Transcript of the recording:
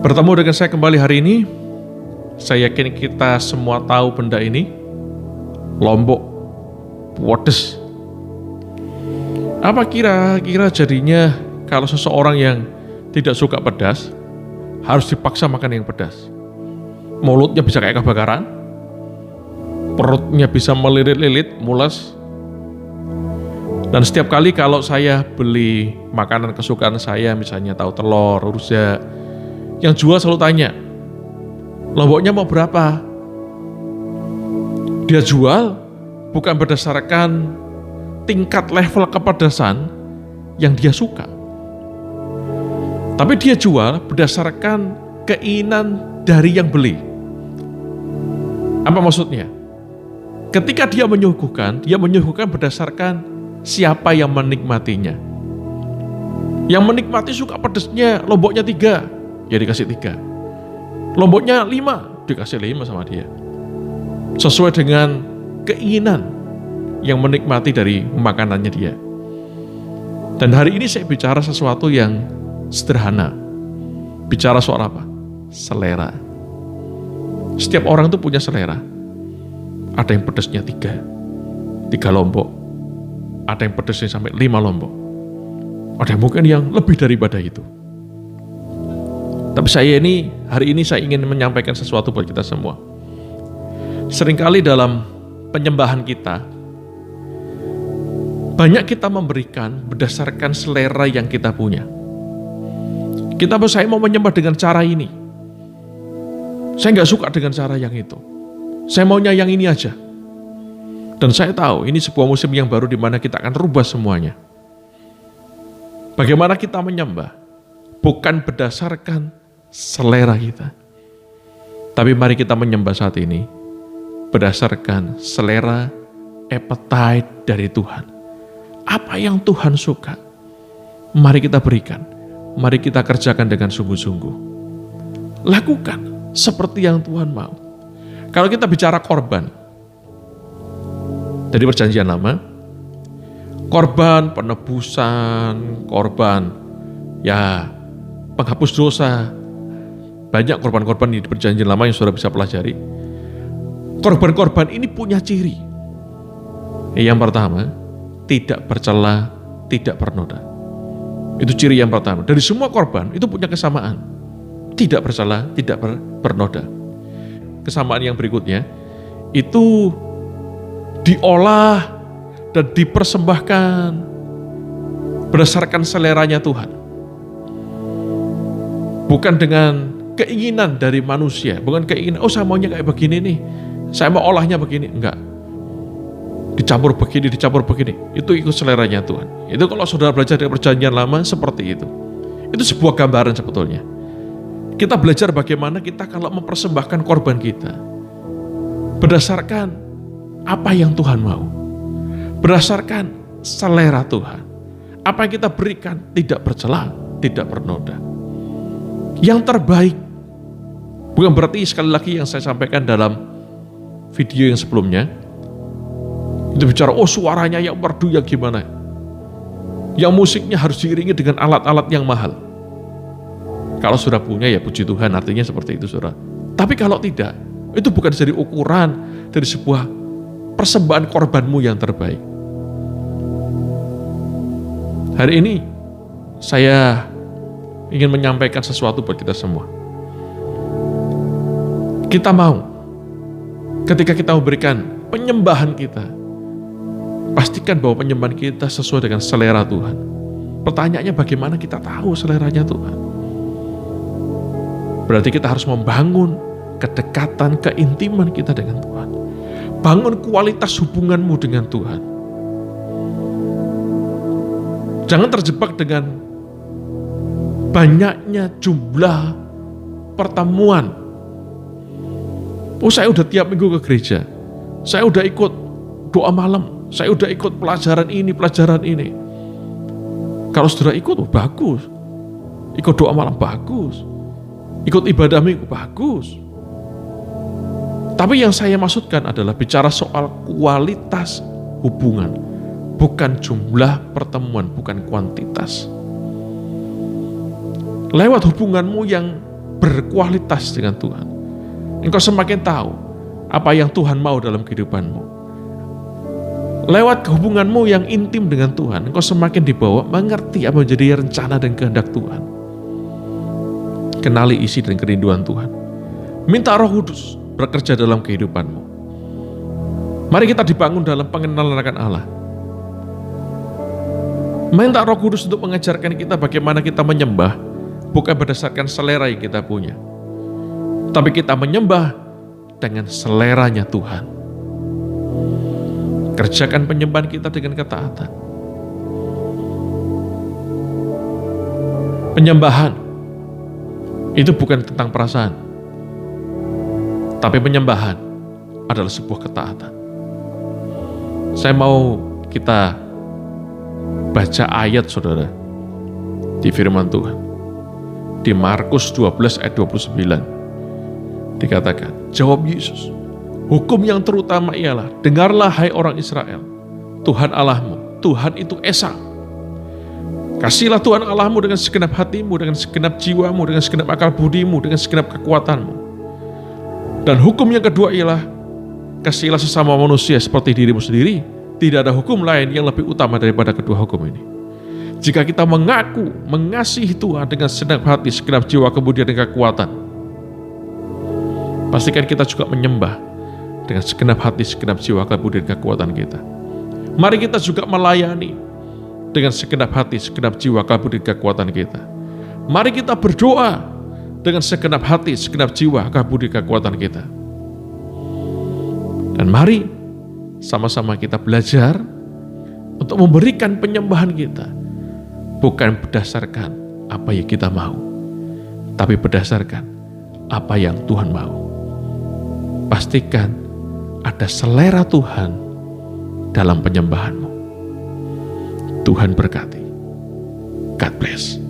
Bertemu dengan saya kembali hari ini. Saya yakin kita semua tahu benda ini. Lombok pedes. Apa kira-kira jadinya kalau seseorang yang tidak suka pedas harus dipaksa makan yang pedas? Mulutnya bisa kayak kebakaran, perutnya bisa melilit-lilit, mules. Dan setiap kali kalau saya beli makanan kesukaan saya, misalnya tahu telur, rujak, yang jual selalu tanya, lomboknya mau berapa? Dia jual bukan berdasarkan tingkat level kepedasan yang dia suka, tapi dia jual berdasarkan keinginan dari yang beli. Apa maksudnya? Ketika dia menyuguhkan berdasarkan siapa yang menikmatinya. Yang menikmati suka pedasnya, lomboknya 3, ya dikasih 3. Lomboknya 5, dikasih 5 sama dia. Sesuai dengan keinginan yang menikmati dari makanannya dia. Dan hari ini saya bicara sesuatu yang sederhana. Bicara soal apa? Selera. Setiap orang itu punya selera. Ada yang pedasnya 3 lombok. Ada yang pedasnya sampai 5 lombok. Ada yang mungkin yang lebih daripada itu. Tapi hari ini saya ingin menyampaikan sesuatu buat kita semua. Seringkali dalam penyembahan kita, banyak kita memberikan berdasarkan selera yang kita punya. Saya mau menyembah dengan cara ini. Saya nggak suka dengan cara yang itu. Saya maunya yang ini aja. Dan saya tahu ini sebuah musim yang baru di mana kita akan rubah semuanya. Bagaimana kita menyembah? Bukan berdasarkan selera kita. Tapi mari kita menyembah saat ini berdasarkan selera, appetite dari Tuhan. Apa yang Tuhan suka, mari kita berikan. Mari kita kerjakan dengan sungguh-sungguh. Lakukan seperti yang Tuhan mau. Kalau kita bicara korban, dari perjanjian lama, korban penebusan, korban penghapus dosa, banyak korban-korban di perjanjian lama yang sudah bisa pelajari. Korban-korban ini punya ciri. Yang pertama, tidak bercela, tidak bernoda. Itu ciri yang pertama. Dari semua korban itu punya kesamaan. Tidak bercela, tidak bernoda. Kesamaan yang berikutnya, itu diolah dan dipersembahkan berdasarkan seleranya Tuhan. Bukan dengan keinginan dari manusia, bukan keinginan, saya maunya kayak begini nih, saya mau olahnya begini, enggak. Dicampur begini, itu ikut seleranya Tuhan. Itu kalau saudara belajar dari perjanjian lama seperti itu. Itu sebuah gambaran sebetulnya. Kita belajar bagaimana kita kalau mempersembahkan korban kita berdasarkan apa yang Tuhan mau, berdasarkan selera Tuhan. Apa yang kita berikan tidak bercela, tidak bernoda. Yang terbaik. Bukan berarti sekali lagi yang saya sampaikan dalam video yang sebelumnya, itu bicara, suaranya yang merdu yang gimana. Yang musiknya harus diiringi dengan alat-alat yang mahal. Kalau sudah punya ya puji Tuhan, artinya seperti itu saudara. Tapi kalau tidak, itu bukan jadi ukuran dari sebuah persembahan korbanmu yang terbaik. Hari ini saya ingin menyampaikan sesuatu buat kita semua. Kita mau, ketika kita memberikan penyembahan kita, pastikan bahwa penyembahan kita sesuai dengan selera Tuhan. Pertanyaannya bagaimana kita tahu seleranya Tuhan? Berarti kita harus membangun kedekatan, keintiman kita dengan Tuhan. Bangun kualitas hubunganmu dengan Tuhan. Jangan terjebak dengan banyaknya jumlah pertemuan. Saya udah tiap minggu ke gereja. Saya udah ikut doa malam. Saya udah ikut pelajaran ini. Kalau saudara ikut, bagus. Ikut doa malam, bagus. Ikut ibadah minggu, bagus. Tapi yang saya maksudkan adalah bicara soal kualitas hubungan. Bukan jumlah pertemuan, bukan kuantitas. Lewat hubunganmu yang berkualitas dengan Tuhan. Engkau semakin tahu apa yang Tuhan mau dalam kehidupanmu. Lewat hubunganmu yang intim dengan Tuhan, engkau semakin dibawa mengerti apa menjadi rencana dan kehendak Tuhan. Kenali isi dan kerinduan Tuhan. Minta Roh Kudus bekerja dalam kehidupanmu. Mari kita dibangun dalam pengenalan akan Allah. Minta Roh Kudus untuk mengajarkan kita bagaimana kita menyembah, bukan berdasarkan selera yang kita punya, tapi kita menyembah dengan seleranya Tuhan. Kerjakan penyembahan kita dengan ketaatan. Penyembahan itu bukan tentang perasaan, tapi penyembahan adalah sebuah ketaatan. Saya mau kita baca ayat, saudara, di firman Tuhan. Di Markus 12 ayat 29 dikatakan, jawab Yesus, hukum yang terutama ialah, dengarlah hai orang Israel, Tuhan Allahmu, Tuhan itu Esa. Kasihlah Tuhan Allahmu dengan segenap hatimu, dengan segenap jiwamu, dengan segenap akal budimu, dengan segenap kekuatanmu. Dan hukum yang kedua ialah, kasihlah sesama manusia seperti dirimu sendiri. Tidak ada hukum lain yang lebih utama daripada kedua hukum ini. Jika kita mengaku mengasihi Tuhan dengan segenap hati, segenap jiwa, kemudian dengan kekuatan, pastikan kita juga menyembah dengan segenap hati, segenap jiwa, kemudian kekuatan kita. Mari kita juga melayani dengan segenap hati, segenap jiwa, kemudian kekuatan kita. Mari kita berdoa dengan segenap hati, segenap jiwa, kemudian kekuatan kita. Dan mari sama-sama kita belajar untuk memberikan penyembahan kita, bukan berdasarkan apa yang kita mau, tapi berdasarkan apa yang Tuhan mau. Pastikan ada selera Tuhan dalam penyembahanmu. Tuhan berkati. God bless.